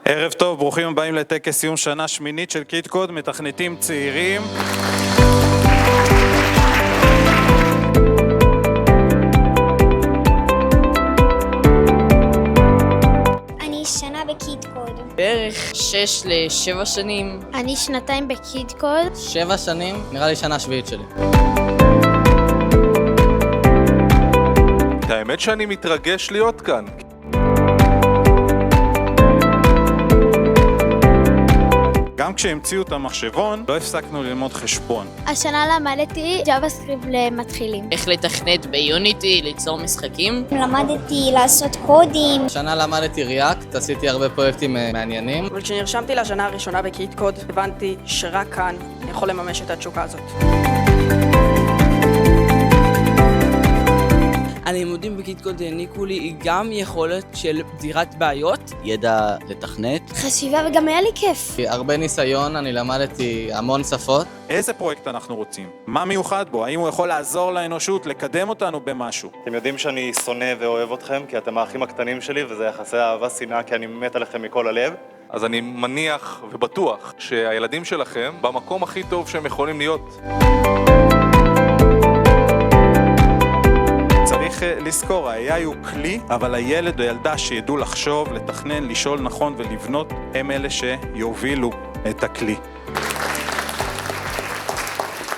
ערב טוב, ברוכים הבאים לטקס סיום שנה שמינית של קידקוד, מתכנתים צעירים. אני שנה בקידקוד. בערך 6 ל-7 שנים. אני שנתיים בקידקוד. 7 שנים, נראה לי שנה שביעית שלי. האמת שאני מתרגש להיות כאן. גם כשהמציאו את המחשבון, לא הפסקנו ללמוד חשבון. השנה למדתי JavaScript למתחילים. איך לתכנת ביוניטי, ליצור משחקים. למדתי לעשות קודים. השנה למדתי ריאקט, עשיתי הרבה פרויקטים מעניינים. אבל כשנרשמתי לשנה הראשונה בקידקוד, הבנתי שרק כאן אני יכול לממש את התשוקה הזאת. הלימודים בקידקוד העניקו לי גם יכולת של פתירת בעיות, ידע לתכנת. חשיבה וגם היה לי כיף. הרבה ניסיון, אני למדתי המון שפות. איזה פרויקט אנחנו רוצים? מה מיוחד בו? האם הוא יכול לעזור לאנושות, לקדם אותנו במשהו? אתם יודעים שאני שונא ואוהב אתכם, כי אתם האחים הקטנים שלי, וזה יחסי אהבה שנאה, כי אני מת עליכם מכל הלב. אז אני מניח ובטוח שהילדים שלכם במקום הכי טוב שהם יכולים להיות. צריך לזכור, ה-AI הוא כלי, אבל הילד או ילדה שידעו לחשוב, לתכנן, לשאול נכון ולבנות, הם אלה שיובילו את הכלי.